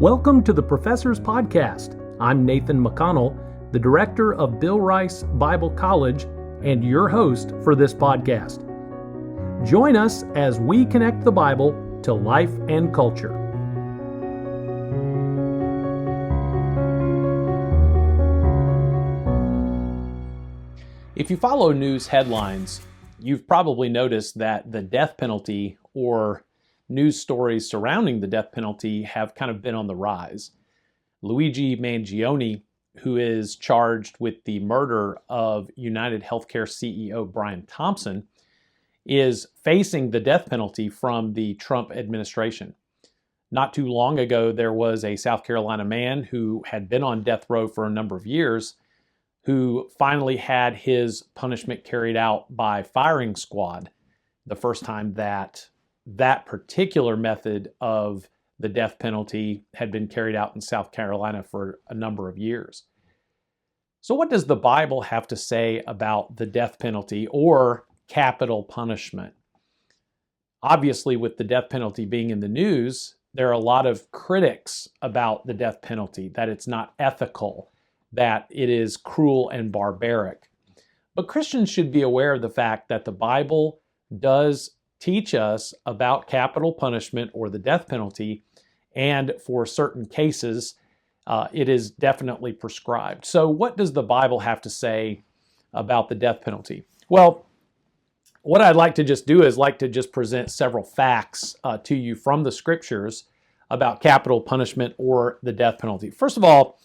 Welcome to the Professor's Podcast. I'm Nathan McConnell, the director of Bill Rice Bible College and your host for this podcast. Join us as we connect the Bible to life and culture. If you follow news headlines, you've probably noticed that the death penalty or news stories surrounding the death penalty have kind of been on the rise. Luigi Mangione, who is charged with the murder of United Healthcare CEO Brian Thompson, is facing the death penalty from the Trump administration. Not too long ago, there was a South Carolina man who had been on death row for a number of years who finally had his punishment carried out by firing squad, the first time that particular method of the death penalty had been carried out in South Carolina for a number of years. So what does the Bible have to say about the death penalty or capital punishment? Obviously, with the death penalty being in the news, there are a lot of critics about the death penalty, that it's not ethical, that it is cruel and barbaric. But Christians should be aware of the fact that the Bible does teach us about capital punishment or the death penalty, and for certain cases, it is definitely prescribed. So what does the Bible have to say about the death penalty? Well, what I'd like to just do is present several facts to you from the scriptures about capital punishment or the death penalty. First of all,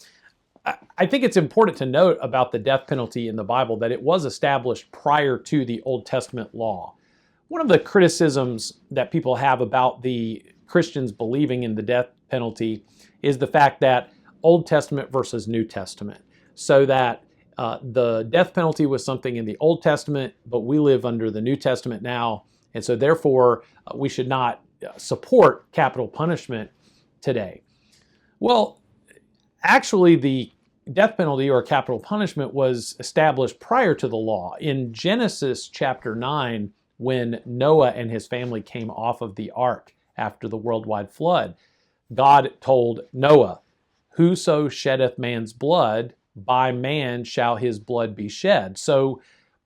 I think it's important to note about the death penalty in the Bible that it was established prior to the Old Testament law. One of the criticisms that people have about the Christians believing in the death penalty is the fact that Old Testament versus New Testament. So that the death penalty was something in the Old Testament, but we live under the New Testament now. And so therefore, we should not support capital punishment today. Well, actually, the death penalty or capital punishment was established prior to the law. In Genesis chapter 9, when Noah and his family came off of the ark after the worldwide flood, God told Noah, "Whoso sheddeth man's blood, by man shall his blood be shed." So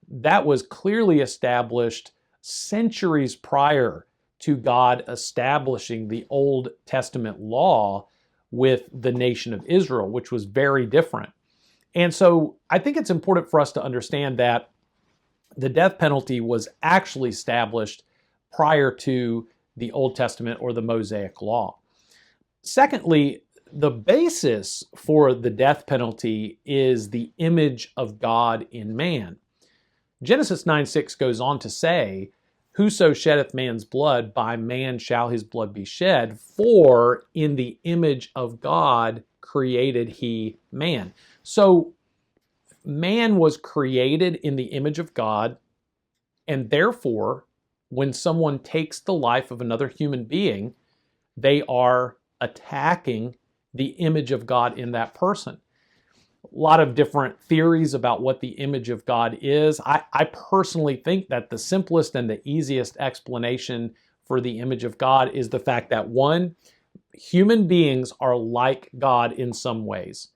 that was clearly established centuries prior to God establishing the Old Testament law with the nation of Israel, which was very different. And so I think it's important for us to understand that the death penalty was actually established prior to the Old Testament or the Mosaic Law. Secondly, the basis for the death penalty is the image of God in man. Genesis 9:6 goes on to say, "Whoso sheddeth man's blood, by man shall his blood be shed, for in the image of God created he man." So man was created in the image of God, and therefore, when someone takes the life of another human being, they are attacking the image of God in that person. A lot of different theories about what the image of God is. I personally think that the simplest and the easiest explanation for the image of God is the fact that, one, human beings are like God in some ways.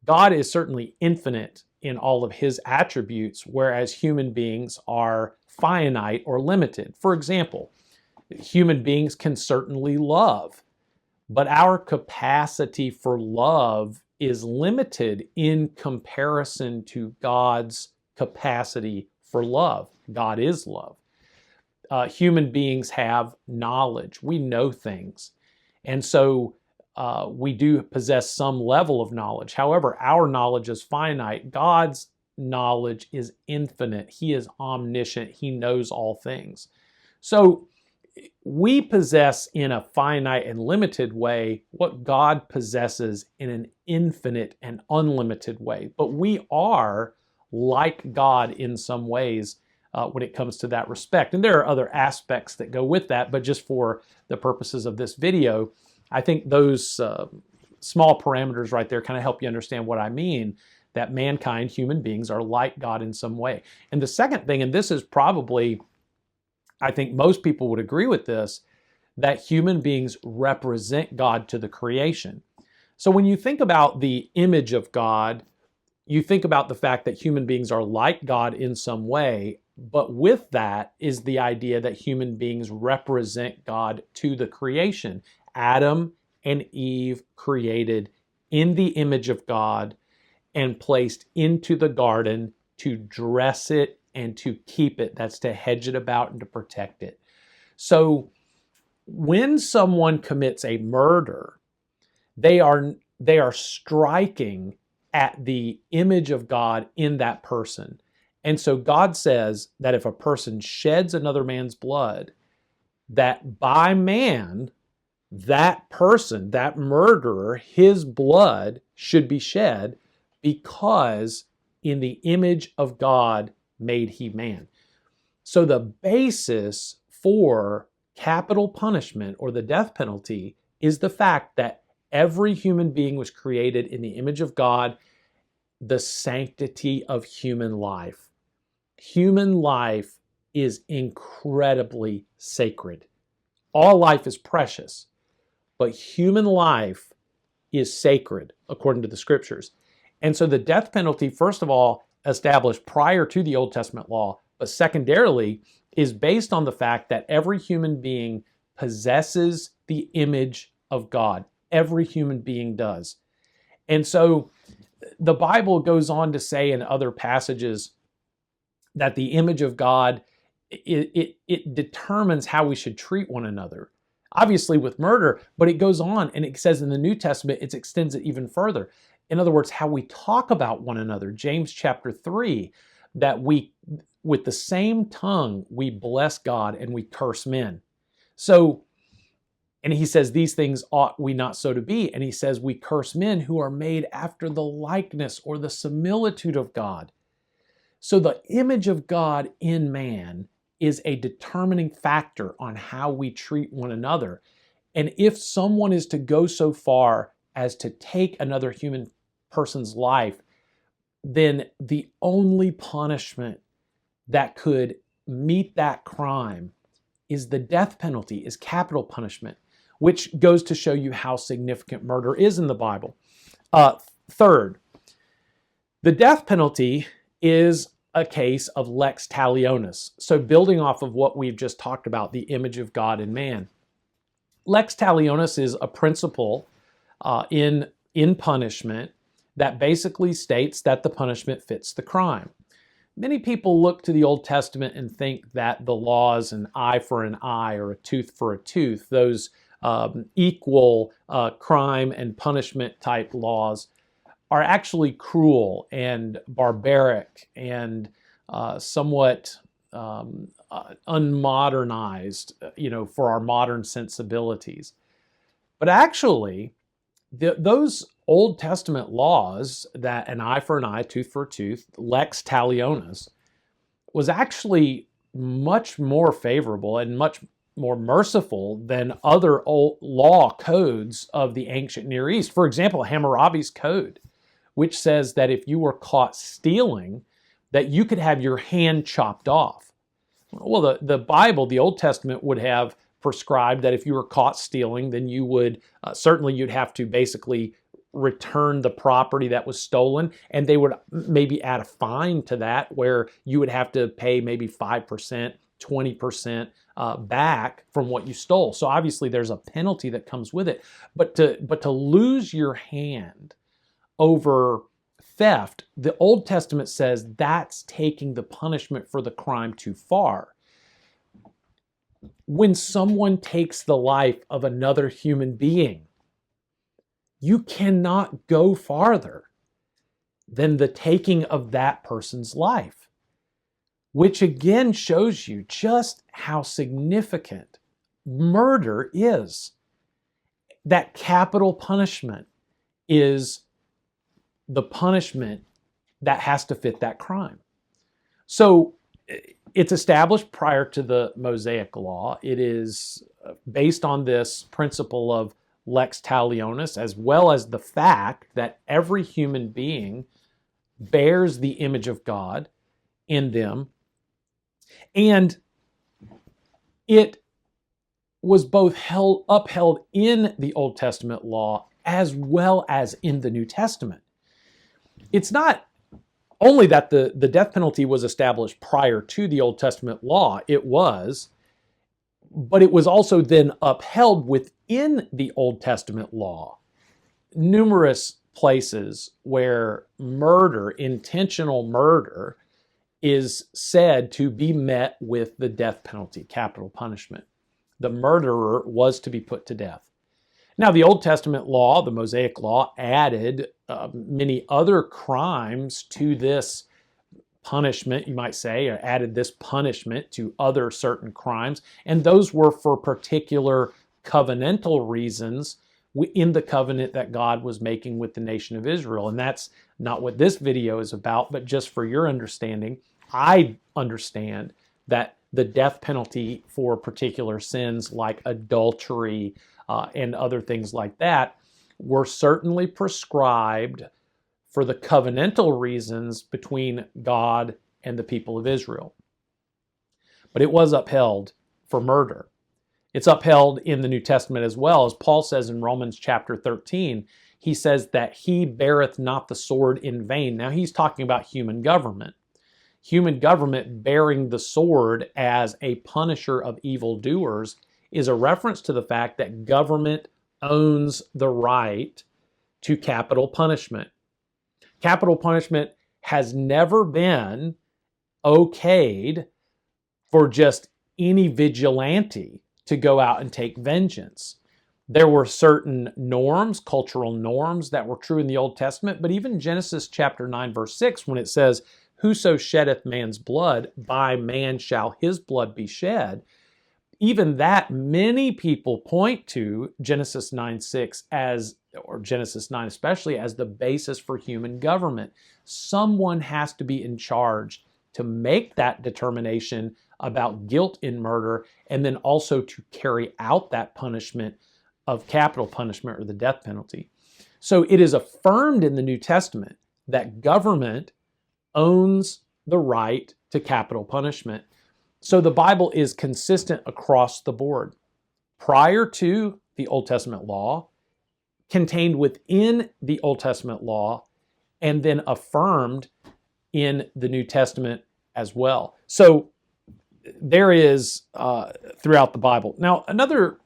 God is certainly infinite in all of his attributes, whereas human beings are finite or limited. For example, human beings can certainly love, but our capacity for love is limited in comparison to God's capacity for love. God is love. Human beings have knowledge. We know things. And so we do possess some level of knowledge. However, our knowledge is finite. God's knowledge is infinite. He is omniscient. He knows all things. So we possess in a finite and limited way what God possesses in an infinite and unlimited way. But we are like God in some ways when it comes to that respect. And there are other aspects that go with that, but just for the purposes of this video, I think those small parameters right there kind of help you understand what I mean, that mankind, human beings, are like God in some way. And the second thing, and this is probably, I think most people would agree with this, that human beings represent God to the creation. So when you think about the image of God, you think about the fact that human beings are like God in some way, but with that is the idea that human beings represent God to the creation. Adam and Eve created in the image of God and placed into the garden to dress it and to keep it. That's to hedge it about and to protect it. So when someone commits a murder, they are striking at the image of God in that person. And so God says that if a person sheds another man's blood, that by man, that person, that murderer, his blood should be shed because in the image of God made he man. So the basis for capital punishment or the death penalty is the fact that every human being was created in the image of God, the sanctity of human life. Human life is incredibly sacred. All life is precious, but human life is sacred according to the scriptures. And so the death penalty, first of all, established prior to the Old Testament law, but secondarily is based on the fact that every human being possesses the image of God. Every human being does. And so the Bible goes on to say in other passages that the image of God, it determines how we should treat one another. Obviously with murder, but it goes on and it says in the New Testament, it extends it even further. In other words, how we talk about one another. James chapter 3, that we, with the same tongue, we bless God and we curse men. So, and he says, these things ought we not so to be. And he says, we curse men who are made after the likeness or the similitude of God. So the image of God in man is a determining factor on how we treat one another. And if someone is to go so far as to take another human person's life, then the only punishment that could meet that crime is the death penalty, is capital punishment, which goes to show you how significant murder is in the Bible. Third, the death penalty is a case of lex talionis. So building off of what we've just talked about, the image of God in man. Lex talionis is a principle in punishment that basically states that the punishment fits the crime. Many people look to the Old Testament and think that the laws, an eye for an eye or a tooth for a tooth, those equal crime and punishment type laws, are actually cruel and barbaric and somewhat unmodernized, for our modern sensibilities. But actually, those Old Testament laws, that an eye for an eye, tooth for a tooth, lex talionis, was actually much more favorable and much more merciful than other old law codes of the ancient Near East. For example, Hammurabi's code, which says that if you were caught stealing, that you could have your hand chopped off. Well, the Bible, the Old Testament, would have prescribed that if you were caught stealing, then you would, certainly you'd have to basically return the property that was stolen, and they would maybe add a fine to that where you would have to pay maybe 5%, 20% back from what you stole. So obviously there's a penalty that comes with it. But to lose your hand over theft, the Old Testament says that's taking the punishment for the crime too far. When someone takes the life of another human being, you cannot go farther than the taking of that person's life, which again shows you just how significant murder is. That capital punishment is the punishment that has to fit that crime. So it's established prior to the Mosaic law. It is based on this principle of lex talionis, as well as the fact that every human being bears the image of God in them. And it was both upheld in the Old Testament law as well as in the New Testament. It's not only that the death penalty was established prior to the Old Testament law, but it was also then upheld within the Old Testament law. Numerous places where murder, intentional murder, is said to be met with the death penalty, capital punishment. The murderer was to be put to death. Now, the Old Testament law, the Mosaic law, added many other crimes to this punishment, you might say, or added this punishment to other certain crimes, and those were for particular covenantal reasons in the covenant that God was making with the nation of Israel. And that's not what this video is about, but just for your understanding, I understand that the death penalty for particular sins like adultery and other things like that were certainly prescribed for the covenantal reasons between God and the people of Israel. But it was upheld for murder. It's upheld in the New Testament as well. As Paul says in Romans chapter 13, he says that he beareth not the sword in vain. Now he's talking about human government. Human government bearing the sword as a punisher of evildoers is a reference to the fact that government owns the right to capital punishment. Capital punishment has never been okayed for just any vigilante to go out and take vengeance. There were certain norms, cultural norms, that were true in the Old Testament, but even Genesis chapter 9, verse 6, when it says, "Whoso sheddeth man's blood, by man shall his blood be shed," even that many people point to Genesis 9:6 or Genesis 9 especially, as the basis for human government. Someone has to be in charge to make that determination about guilt in murder, and then also to carry out that punishment of capital punishment or the death penalty. So it is affirmed in the New Testament that government owns the right to capital punishment. So the Bible is consistent across the board. Prior to the Old Testament law, contained within the Old Testament law, and then affirmed in the New Testament as well. So there is throughout the Bible. Now, another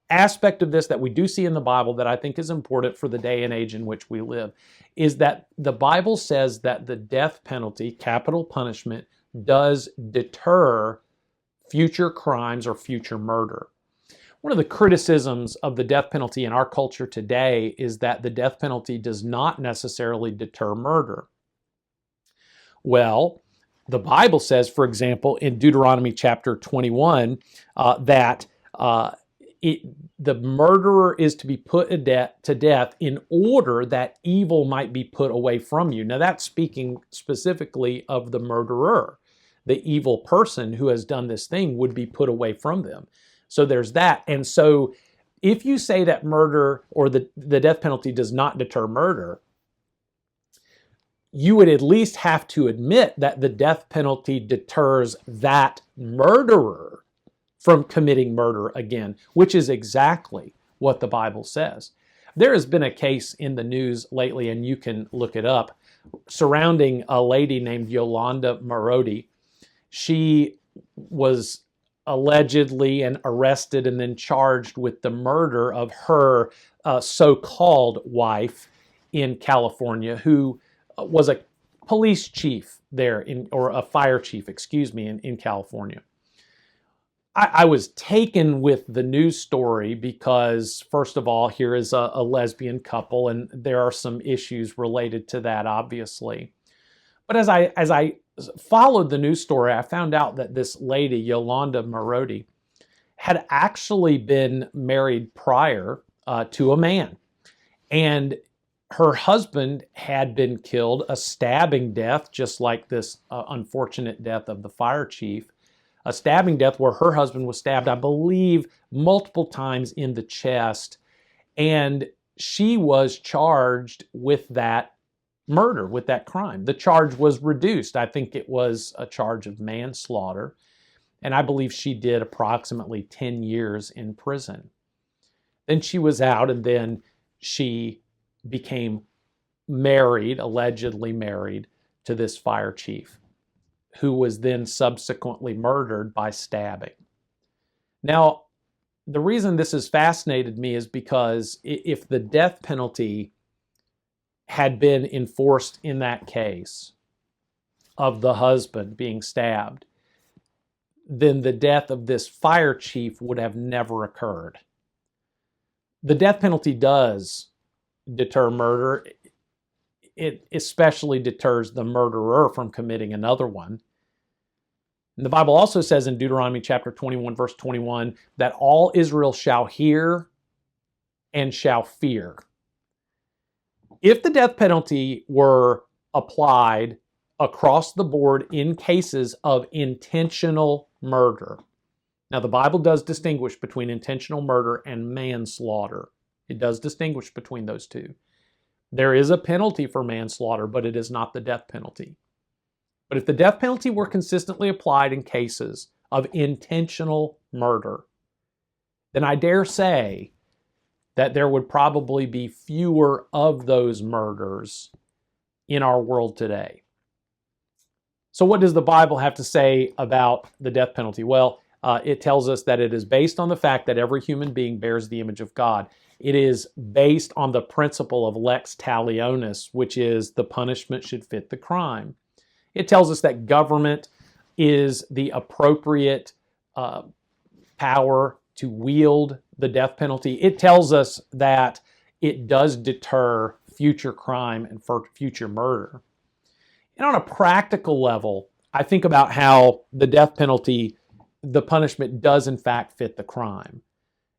aspect of this that we do see in the Bible that I think is important for the day and age in which we live is that the Bible says that the death penalty, capital punishment, does deter future crimes or future murder. One of the criticisms of the death penalty in our culture today is that the death penalty does not necessarily deter murder. Well, the Bible says, for example, in Deuteronomy chapter 21, that the murderer is to be put to death in order that evil might be put away from you. Now, that's speaking specifically of the murderer. The evil person who has done this thing would be put away from them. So there's that. And so if you say that murder or the death penalty does not deter murder, you would at least have to admit that the death penalty deters that murderer from committing murder again, which is exactly what the Bible says. There has been a case in the news lately, and you can look it up, surrounding a lady named Yolanda Marodi. She was allegedly and arrested and then charged with the murder of her so-called wife in California, who was a police chief there, or a fire chief, in California. I was taken with the news story because, first of all, here is a lesbian couple, and there are some issues related to that, obviously. But as I followed the news story, I found out that this lady, Yolanda Marodi, had actually been married prior to a man. And her husband had been killed, a stabbing death, just like this unfortunate death of the fire chief. A stabbing death where her husband was stabbed, I believe, multiple times in the chest. And she was charged with that murder, with that crime. The charge was reduced. I think it was a charge of manslaughter. and I believe she did approximately 10 years in prison. Then she was out, and then she became married, allegedly married, to this fire chief, who was then subsequently murdered by stabbing. Now, the reason this has fascinated me is because if the death penalty had been enforced in that case of the husband being stabbed, then the death of this fire chief would have never occurred. The death penalty does deter murder. It especially deters the murderer from committing another one. And the Bible also says in Deuteronomy chapter 21, verse 21, that all Israel shall hear and shall fear. If the death penalty were applied across the board in cases of intentional murder, now the Bible does distinguish between intentional murder and manslaughter. It does distinguish between those two. There is a penalty for manslaughter, but it is not the death penalty. But if the death penalty were consistently applied in cases of intentional murder, then I dare say that there would probably be fewer of those murders in our world today. So what does the Bible have to say about the death penalty? Well, it tells us that it is based on the fact that every human being bears the image of God. It is based on the principle of lex talionis, which is the punishment should fit the crime. It tells us that government is the appropriate power to wield the death penalty. It tells us that it does deter future crime and future murder. And on a practical level, I think about how the death penalty, the punishment does in fact fit the crime.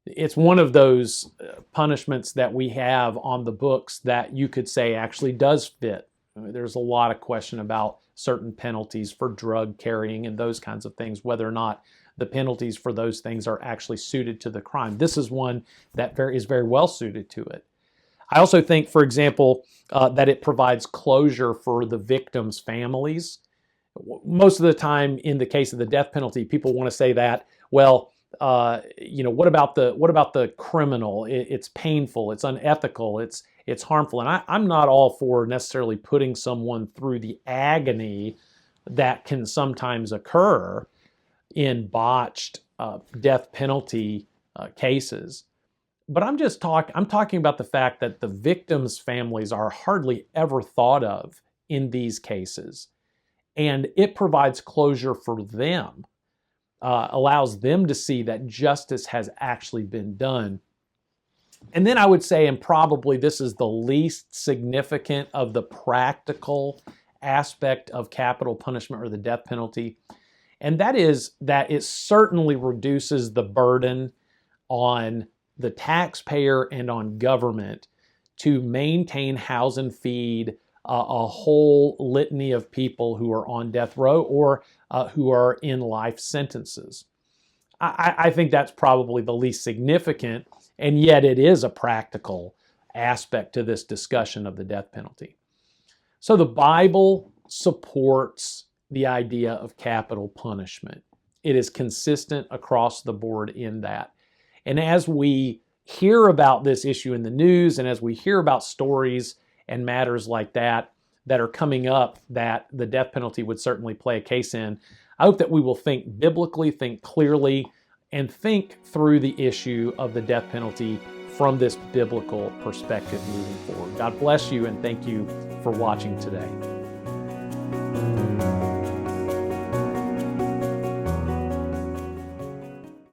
It's one of those punishments that we have on the books that you could say actually does fit. There's a lot of question about certain penalties for drug carrying and those kinds of things, whether or not the penalties for those things are actually suited to the crime. This is one that is very well suited to it. I also think, for example, that it provides closure for the victims' families. Most of the time, in the case of the death penalty, people want to say that, well, what about the criminal? It's painful, it's unethical, it's harmful, and I'm not all for necessarily putting someone through the agony that can sometimes occur in botched death penalty cases. But I'm talking about the fact that the victims' families are hardly ever thought of in these cases, and it provides closure for them. Allows them to see that justice has actually been done. And then I would say, and probably this is the least significant of the practical aspect of capital punishment or the death penalty, and that is that it certainly reduces the burden on the taxpayer and on government to maintain, house, and feed a whole litany of people who are on death row or who are in life sentences. I think that's probably the least significant, and yet it is a practical aspect to this discussion of the death penalty. So the Bible supports the idea of capital punishment. It is consistent across the board in that. And as we hear about this issue in the news, and as we hear about stories and matters like that are coming up that the death penalty would certainly play a case in, I hope that we will think biblically, think clearly, and think through the issue of the death penalty from this biblical perspective moving forward. God bless you, and thank you for watching today.